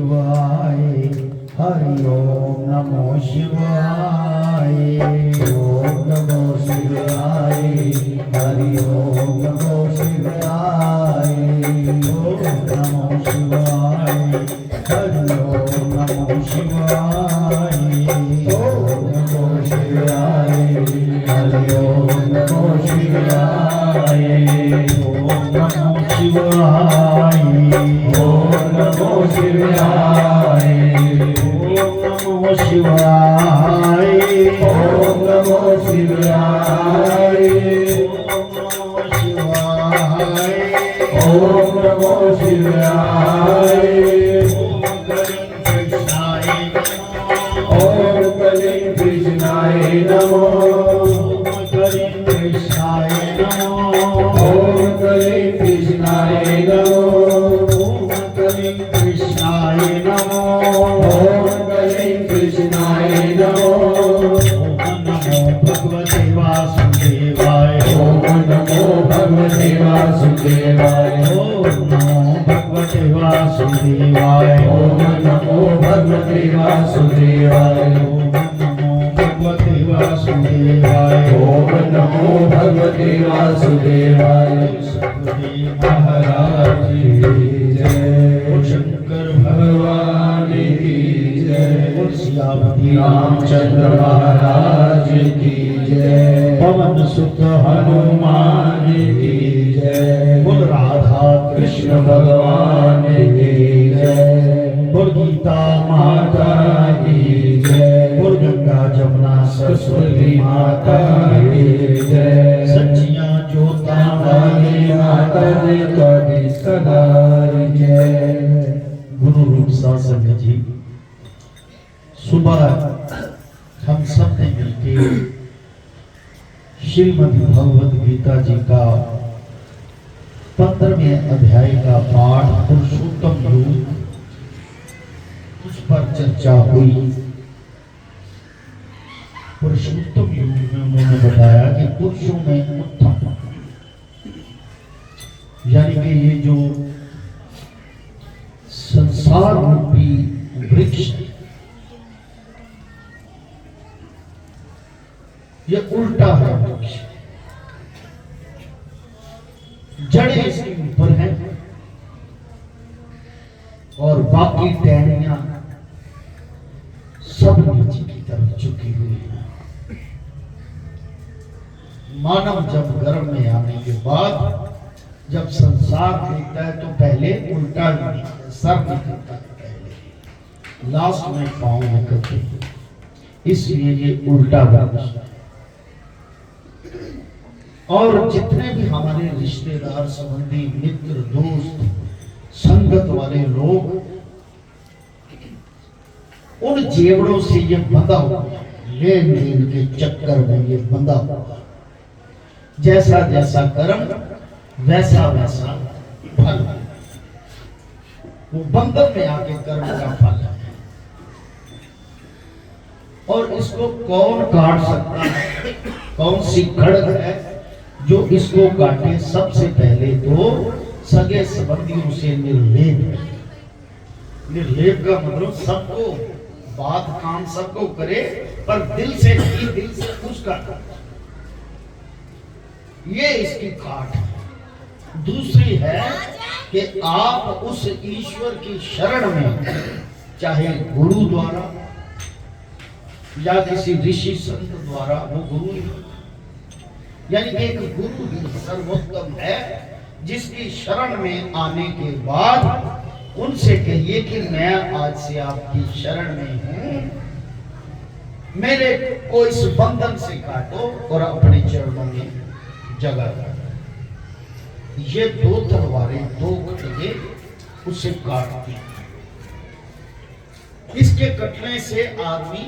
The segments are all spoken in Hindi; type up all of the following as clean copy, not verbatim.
शिवाय, हरि ओम नमो शिवाय, ओम नमो शिवाय, हरि ओम नमो शिवाय, ओम नमो शिवाय, हरि ओम नमो शिवाय, ओम नमो शिवाय, हरि ओम नमो शिवाय, ओम नमो शिवाय, ओम नमो शिवाय, ओम नमो शिवाय, ओम नमो शिवाय, ओम नमो शिवाय, ओम कलिं कृष्णाय नमो, ओम कलिं कृष्णाय नमो, ओम कलिं कृष्णाय नमो, ओम कलिं कृष्णाय नमो, ओम कलिं कृष्णाय नमो, ओम नमो भगवते वासुदेवाय, ओम नमो भगवते वासुदेवाय, ओम नमो भगवते वासुदेवाय, ओम नमो भगवते वासुदेवाय, ओम नमो भगवते वासुदेवाय, ओम नमो भगवते वासुदेवाय। सतगुरु महाराज की जय, शंकर भगवान की जय, श्यामती रामचंद्र महाराज की जय, पवन सुत हनुमान की जय, बोल राधा कृष्ण भगवान की जय, बोल गीता माता की जय, बोल गंगा जमुना सरस्वती माता की जय, सच्चियां जोता वाली माता दी कभी सदा जय। गुरु रूप सासंग जी, सुबह हम सब ने मिलकर श्रीमद् भगवद गीता जी का 15वें अध्याय का पाठ पुरुषोत्तम योग, उस पर चर्चा हुई। पुरुषोत्तम योग में उन्होंने बताया कि पुरुषों में उत्तम, यानी कि ये जो संसार रूपी वृक्ष, ये उल्टा है वृक्ष, जड़ें इसके ऊपर हैं और बाकी टहनियां सब नीचे की तरफ झुकी हुई है। मानव जब गर्भ में आने के बाद जब संसार देखता है तो पहले उल्टा निकलता है, सर निकलता है पहले, लास्ट में पांव निकलते हैं, इसलिए ये उल्टा वृक्ष। और जितने भी हमारे रिश्तेदार, संबंधी, मित्र, दोस्त, संगत वाले लोग, उन जेवड़ों से ये बंधा हुआ, लेन देन के चक्कर में ये बंधा हुआ। जैसा जैसा कर्म वैसा वैसा फल, वो बंधन में आके कर्म का फल है। और इसको कौन काट सकता है? कौन सी खड़ग है जो इसको काटे? सबसे पहले तो सगे संबंधियों से निर्लेप है। निर्लेप का मतलब सबको बात काम सबको करे, पर दिल से नहीं, दिल से उसका, ये इसकी काट है। दूसरी है कि आप उस ईश्वर की शरण में, चाहे गुरु द्वारा या किसी ऋषि संत द्वारा, वो गुरु ही, यानी कि एक गुरु ही सर्वोत्तम है, जिसकी शरण में आने के बाद उनसे कहिए कि मैं आज से आपकी शरण में हूं, मेरे को इस बंधन से काटो और अपने चरणों में जगह दो। ये दो तलवारें, दो खड़गे उसे काटती हैं। इसके कटने से आदमी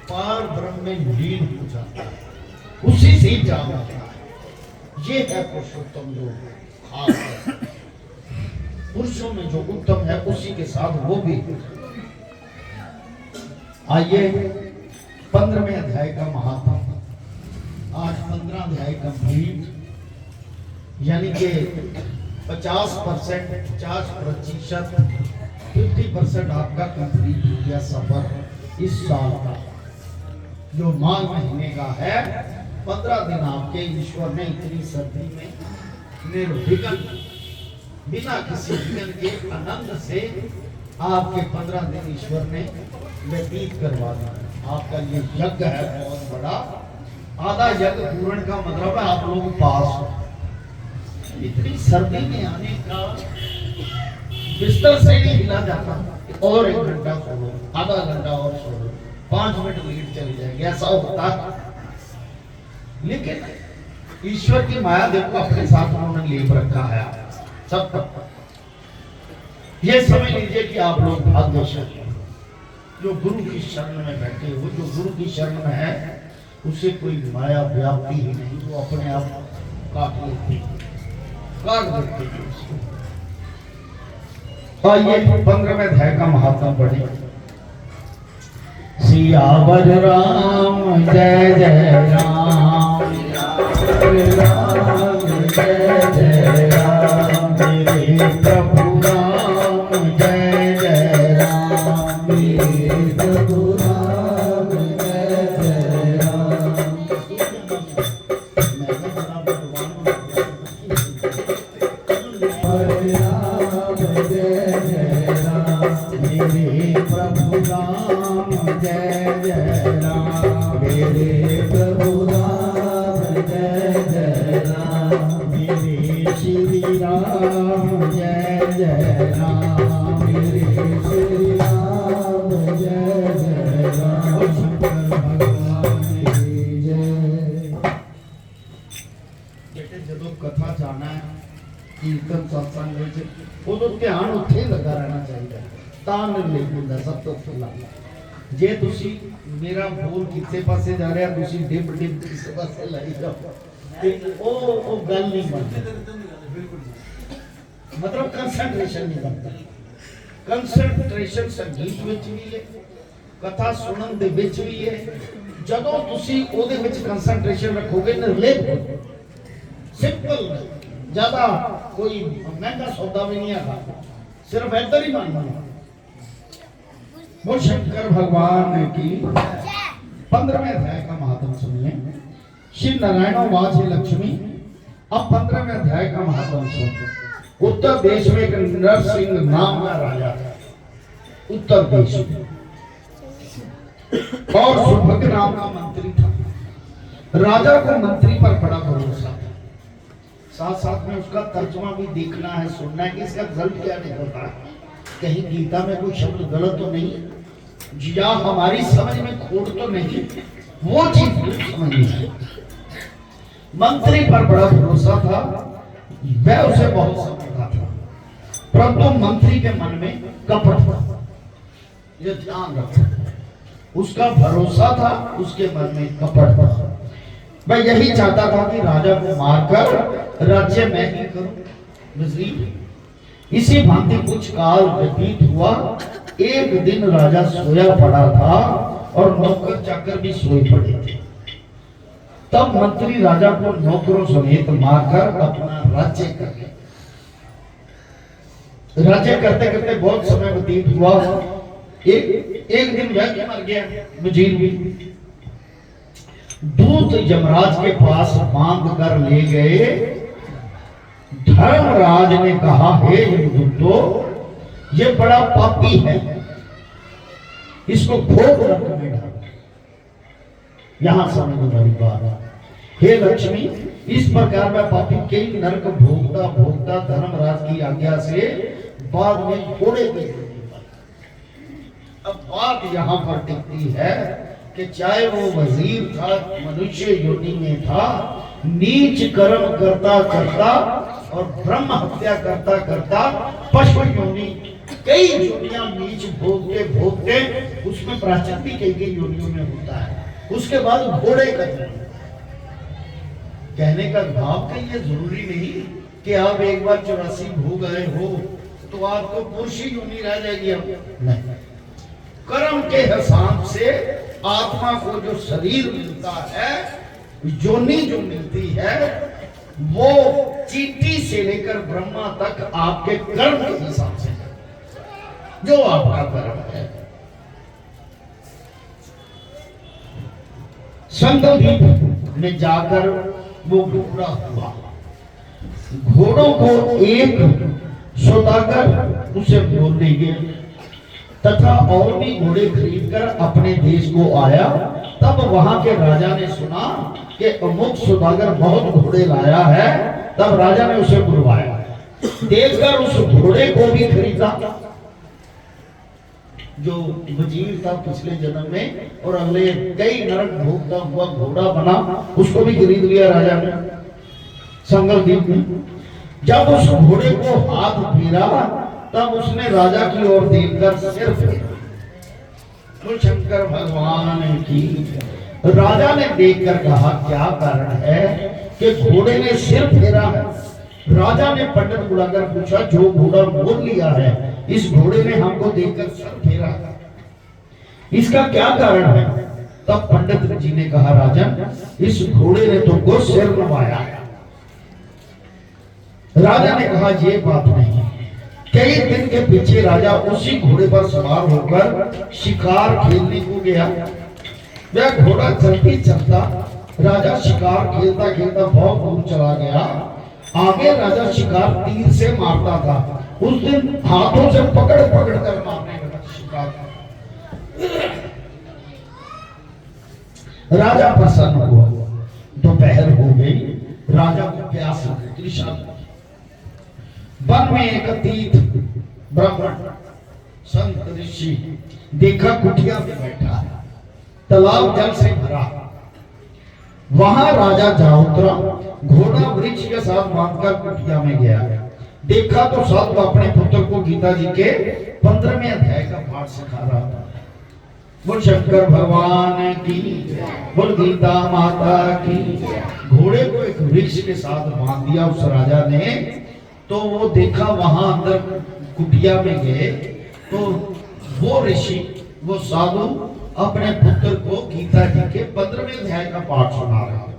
पार ब्रह्म में लीन हो जाता है, उसी से जान जाता है। ये है पुरुषोत्तम योग। खास पुरुषों में जो उत्तम है उसी के साथ वो भी। आइए 15वें अध्याय का महात्मा, आज 15 अध्याय कंप्लीट, यानी कि 50% 50% आपका कंप्लीट हो गया सफर इस साल का जो माघ महीने का है। 15 दिन आपके ईश्वर ने इतनी सर्दी में निर्विघ्न बिना किसी विघ्न के आनंद से आपके 15 दिन ईश्वर ने व्यतीत करवा दिया। आपका ये यज्ञ है बहुत बड़ा, आधा यज्ञ पूर्ण का मतलब है आप लोग पास हो। इतनी सर्दी में आने का बिस्तर से नहीं हिला जाता, और 1 घंटा सोलो, आधा घंटा और सोलो, 5 मिनट लेट चली जाएगी, ऐसा होता। लेकिन ईश्वर की माया देखो अपने साथ उन्होंने लेप रखा है सब तक। ये समझ लीजिए कि आप लोग भाग्यशाली जो गुरु की शरण में बैठे हो। जो गुरु की शरण में है उसे कोई माया व्याप्ति ही नहीं, वो अपने आप काट लेती काट देती है उसको। आइए 15वें अध्याय का महात्मा पढ़े। सियावर राम जय जय राम, राम जय जय राम, मेरे प्रभु राम जय जय राम, मेरे प्रभु राम जय जय राम। मेरे प्रभु राम जय जय राम, मेरे प्रभु राम जय जय राम, मेरे श्री राम जय जय राम, मेरे श्री राम जय जय राम, शंकर भगवान की जय। बेटे जब कथा जाना है कीर्तन सत्संग उदो ध्यान उत्थे लगा रहना चाहिए, ਤਾਂ ਨਹੀਂ ਹੁੰਦਾ ਸਭ ਤੋਂ ਪਹਿਲਾਂ। ਜੇ ਤੁਸੀਂ ਮੇਰਾ ਬੋਲ ਕਿੱਥੇ ਪਾਸੇ ਜਾ ਰਿਹਾ ਤੁਸੀਂ ਡਿੱਬ ਡਿੱਬ ਕਿਸੇ ਪਾਸੇ ਲਾਈ ਜਾਓ ਤੇ ਉਹ ਗੱਲ ਨਹੀਂ ਬਣਦੀ। ਮਤਲਬ ਕੰਸੈਂਟਰੇਸ਼ਨ ਨਹੀਂ ਬਣਦਾ। ਕੰਸੈਂਟਰੇਸ਼ਨ ਸੰਗੀਤ ਵਿੱਚ ਵੀ ਹੈ, ਕਥਾ ਸੁਣਨ ਦੇ ਵਿੱਚ ਵੀ ਹੈ। ਜਦੋਂ ਤੁਸੀਂ ਉਹਦੇ ਵਿੱਚ ਕੰਸੈਂਟਰੇਸ਼ਨ ਰੱਖੋਗੇ ਨਿਰਲੇਪ ਸਿੰਪਲ, ज्यादा कोई महंगा सौदा भी नहीं आता, सिर्फ इधर ही मानना। वो शंकर भगवान की 15वें अध्याय का महात्म सुनिए। श्री नारायण वाच लक्ष्मी। अब 15वें अध्याय का महात्म सुन। उत्तर देश में एक नरसिंह नाम का राजा था, उत्तर देश में, और सुभग नाम का मंत्री था। राजा को मंत्री पर बड़ा भरोसा था। साथ साथ में उसका तर्जुमा भी देखना है, सुनना है कि इसका गलत क्या निकलता है, कहीं गीता में कोई शब्द गलत तो नहीं या हमारी समझ में खोट तो नहीं, वो चीज समझनी है। मंत्री पर बड़ा भरोसा था, वह उसे बहुत समझता था, परंतु मंत्री के मन में कपट था। ये ध्यान रखो, उसका भरोसा था, उसके मन में कपट था। मैं यही चाहता था कि राजा को मारकर राज्य में ही करूं वजीर। इसी भांति कुछ काल व्यतीत हुआ। एक दिन राजा सोया पड़ा था और नौकर चाकर भी सोए पड़े थे। तब मंत्री राजा को नौकरों समेत मारकर अपना राज्य कर गया। राज्य करते करते बहुत समय व्यतीत हुआ। एक दिन वह मर गया, वजीर भी। दूत यमराज के पास बांध कर ले गए। धर्मराज ने कहा, हे यमदूतो, ये बड़ा पापी है, इसको भोग नरक में डालो। यहां समझने वाली बात। हे लक्ष्मी, इस प्रकार में पापी कई नरक भोगता भोगता धर्मराज की आज्ञा से बाद में घोड़े पे। अब बात यहां पर टिकती है कि चाहे वो वजीर था, मनुष्य योनि में था, नीच कर्म करता करता और ब्रह्म हत्या करता करता पशु योनि, कई योनियां नीच भोगते भोगते उसमें प्रायश्चित भी कई कई योनियों में होता है। उसके बाद घोड़े का कहने का भाव कहीं ये जरूरी नहीं कि आप एक बार 84 भोग गए हो तो आपको पुरुष योनि रह जाएगी। नहीं, कर्म के हिसाब से आत्मा को जो शरीर मिलता है, योनि जो मिलती है, वो चींटी से लेकर ब्रह्मा तक आपके कर्म के हिसाब से। जो आपका कर्म है। संगमदीप में जाकर वो घोड़ा हुआ। घोड़ों को एक सौदागर उसे मोल ले गया तथा और भी घोड़े खरीदकर अपने देश को आया। तब वहां के राजा ने सुना कि अमुक सौदागर बहुत घोड़े लाया है। तब राजा ने उसे बुलवाया, देखकर उस घोड़े को भी खरीदा। जो वजीर था पिछले जन्म में और अगले कई नरक भोगता हुआ घोड़ा बना, उसको भी खरीद लिया राजा ने संगमदीप में। जब उस घोड़े को हाथ फेरा तब उसने राजा की ओर देखकर सिर फेरा। तो शंकर भगवान की राजा ने देखकर कहा, क्या कारण है कि घोड़े ने सिर फेरा है? राजा ने पंडित बुलाकर पूछा, जो घोड़ा मोल लिया है इस घोड़े ने हमको देखकर सर फेरा, इसका क्या कारण है? तब पंडित जी ने कहा, राजन, इस घोड़े ने तुमको सिर नवाया है। राजा ने कहा, ये बात नहीं। कई दिन के पीछे राजा उसी घोड़े पर सवार होकर शिकार खेलने को गया। वह घोड़ा चलती चलता राजा शिकार खेलता खेलता बहुत दूर चला गया। आगे राजा शिकार तीर से मारता था, उस दिन हाथों से पकड़ पकड़ कर मारने लगा शिकार। राजा प्रसन्न हुआ। दोपहर हो गई, राजा को प्यास लगी। वन में एक तीर्थ ब्राह्मण संत ऋषि देखा, कुटिया में बैठा है, तालाब जल से भरा। वहां राजा जा उतरा, घोड़ा वृक्ष के साथ बांधकर कुटिया में गया। देखा तो साधु अपने पुत्र को गीता जी के 15वें अध्याय का पाठ सिखा रहा था। बोल शंकर भगवान की, बोल गीता माता की। घोड़े को एक वृक्ष के साथ बांध दिया उस राजा ने। तो वो देखा, वहां अंदर कुटिया में गए तो वो ऋषि, वो साधु अपने पुत्र को गीता जी के 15वें अध्याय का पाठ सुना रहे,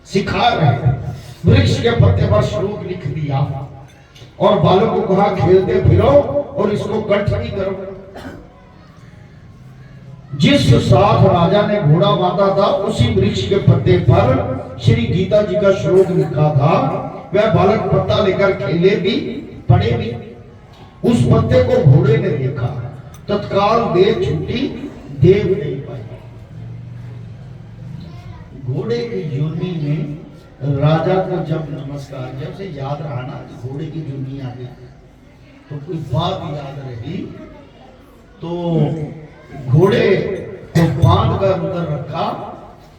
सिखा रहे। वृक्ष के पत्ते पर श्लोक लिख दिया और बालक को कहा, खेलते फिरो और इसको कंठ भी करो। जिस साथ राजा ने घोड़ा बांधा था उसी वृक्ष के पत्ते पर श्री गीता जी का श्लोक लिखा था। वह बालक पत्ता लेकर खेले भी, पढ़े भी। उस पत्ते को घोड़े ने देखा, तत्काल देह छूटी, देव नहीं पाई। घोड़े की योनि में राजा को जब नमस्कार, जब से याद रहा ना घोड़े की योनि आ गई, तो कोई बात याद रही तो घोड़े को बांध कर उधर रखा।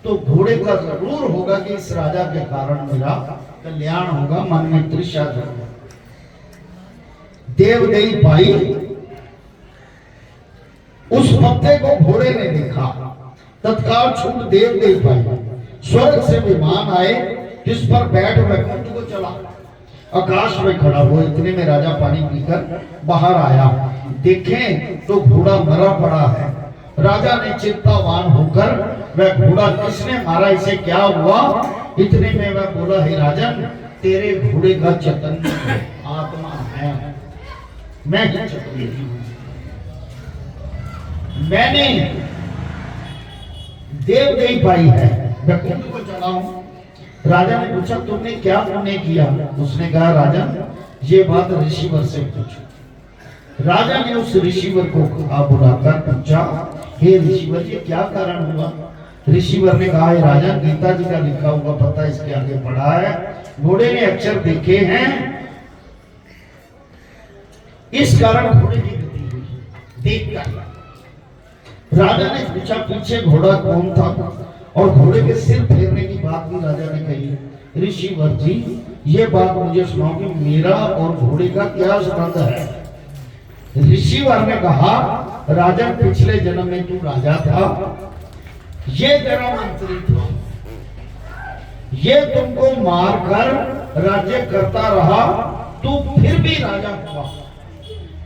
तो घोड़े का जरूर होगा कि इस राजा के कारण मेरा कल्याण होगा, मन में तृषा जरूर। देव नहीं पाई। उस पत्ते को घोड़े ने देखा, तत्काल छूट देव नहीं पाई। स्वर्ग से विमान आए, जिस पर बैठ वैकुंठ को चला, आकाश में खड़ा हुआ। इतने में राजा पानी पीकर बाहर आया, देखें तो घोड़ा मरा पड़ा है। राजा ने चिंतावान होकर, वह घोड़ा किसने मारा, इसे क्या हुआ? इतने में वह बोला, हे राजन, तेरे घोड़े का चैतन्य आत्मा है, मैं ही चैतन्य हूं। मैंने देव नहीं पाई है, वैकुंठ को चला हूं। राजा ने पूछा, तुमने क्या पुण्य किया? उसने कहा, राजन, ये बात ऋषिवर से पूछो। राजा ने उस ऋषिवर को बुलाकर पूछा, हे ऋषिवर, ये क्या कारण हुआ? ऋषिवर ने कहा, राजा, गीता जी का लिखा हुआ पता इसके आगे पढ़ा है, घोड़े ने अक्षर देखे हैं, इस कारण घोड़े की गति हुई। देखकर राजा ने पूछा, पीछे घोड़ा कौन था? और घोड़े के सिर फेरने की बात भी राजा ने कही। ऋषिवर जी, ये बात मुझे सुनाओ कि मेरा और घोड़े का क्या संबंध है? ऋषिवर ने कहा, राजन, पिछले जन्म में तू राजा था, ये तेरा मंत्री था, ये तुमको मारकर राज्य करता रहा, तू फिर भी राजा हुआ।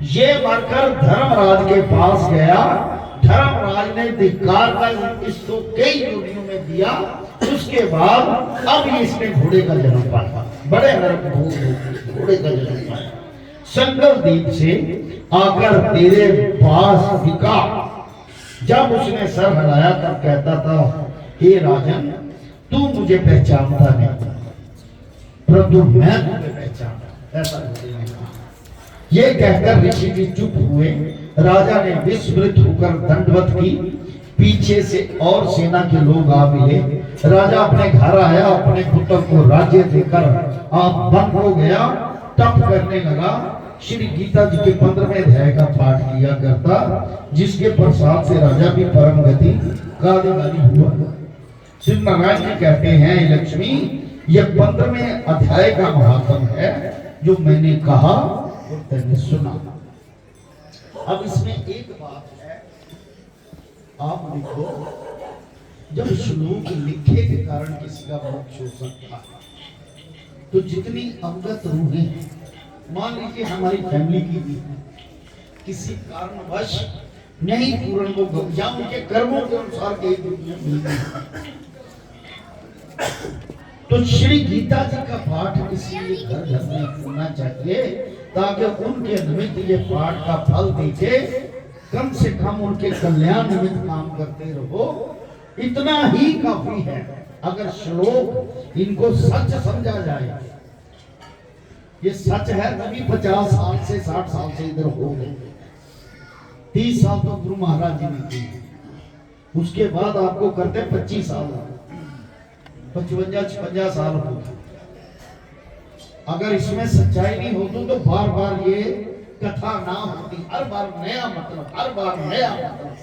ये मारकर धर्मराज के पास गया, धर्मराज ने धिक्कार का इसको कई योनियों में दिया। उसके बाद अब इसने घोड़े का जन्म पाया, बड़े नरक घोड़े का जन्म पाया। संगमदीप से आकर तेरे पास बिका। जब उसने सर हिलाया तब कहता था, हे राजन, तू मुझे पहचानता नहीं, परंतु मैं तुम्हें पहचानता। ऐसा ये कहकर ऋषि जी चुप हुए। राजा ने विस्मृत होकर दंडवत की। पीछे से और सेना के लोग आ मिले। राजा अपने घर आया, अपने पुत्र को राज्य देकर आप बंद हो गया, तप करने लगा। श्री गीता जी के 15वें अध्याय का पाठ किया करता, जिसके प्रसाद से राजा भी परम गति का अधिकारी हुआ। श्री नारायण जी कहते हैं, लक्ष्मी, यह 15वें अध्याय का महात्म है जो मैंने कहा और तैने सुना। अब इसमें एक बात है, आप लिखो, जब श्लोक लिखे के कारण किसी का मोक्ष हो सकता है, तो जितनी अवगत रूहें, मान लीजिए हमारी फैमिली की भी किसी कारणवश नहीं पूर्ण को या उनके कर्मों के अनुसार कई दुनिया मिल गई, तो श्री गीता जी का पाठ इसीलिए घर घर में होना चाहिए, ताकि उनके निमित्त ये पाठ का फल देके कम से कम उनके कल्याण निमित्त काम करते रहो। इतना ही काफी है। अगर श्लोक इनको सच समझा जाए, ये सच है, तभी 50 साल से 60 साल से इधर हो गए। 30 साल तो गुरु महाराज जी ने की, उसके बाद आपको करते 25 साल, 55-56 साल हो गए। अगर इसमें सच्चाई नहीं होती तो बार बार ये कथा ना होती, हर बार नया मतलब, हर बार नया मतलब,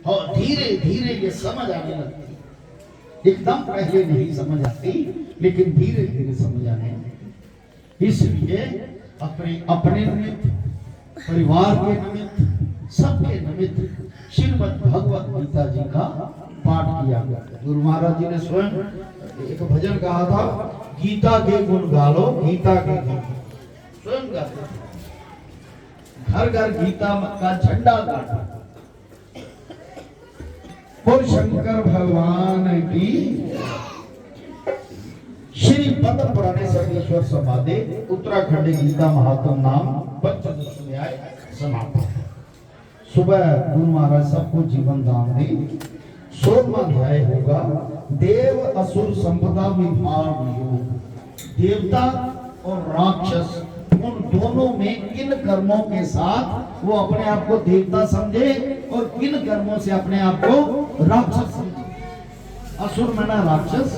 और धीरे धीरे ये समझ आने लगती। एकदम पहले नहीं समझ आती, लेकिन धीरे धीरे समझ आने लगती। इसलिए अपने निमित्त, परिवार के निमित्त, सबके निमित्त श्रीमद् भगवत गीता जी का पाठ किया गया। गुरु महाराज जी ने स्वयं एक भजन कहा था, गीता के गुण गालो, गीता के गुण स्वयं गाते थे। घर घर गीता का झंडा गाता। बोल शंकर भगवान की। श्री पद्म पुराणे सर्वेश्वर समाधि उत्तराखंड गीता महात्म नाम पंचदश अध्याय समाप्त। सुबह गुरु महाराज सबको जीवन दान दे। 16वां अध्याय होगा देव असुर संपदा विभाग योग। देवता और राक्षस, उन दोनों में किन कर्मों के साथ वो अपने आप को देवता समझे और किन कर्मों से अपने आप को राक्षस समझे। असुर माना राक्षस,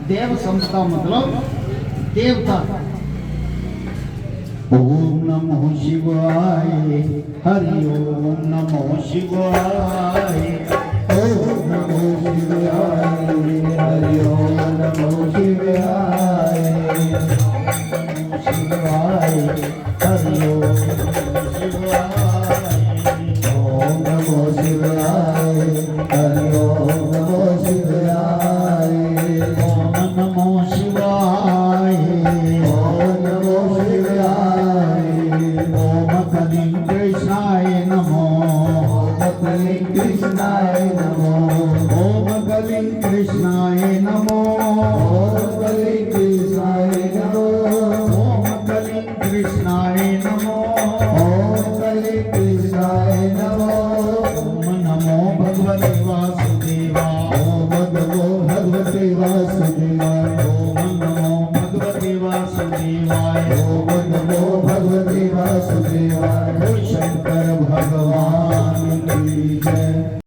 देव संपदा मतलब देवता। ओम नमो शिवाय, हरि ओम नमो शिवाय, ओम नमो शिवाय, हरि ओम नमो शिवाय, शिवाय, हरि ओम शिवाय, ओम नमो शिवाय, हरि ओम नमो शिवाय, ओम नमो शिवाय, ओम नमो शिवाय, ओम कलिं कृष्णाय नमो, ओम कलिं कृष्णाय नमो, ओम कलिं कृष्णाय नमो, ओम कलिं कृष्णाय नमो, ओम कलिं कृष्णाय नमो, ओम कलिं कृष्णाय नमो, ओम नमो भगवते वासुदेवाय, ओम नमो भगवते वासुदेवाय।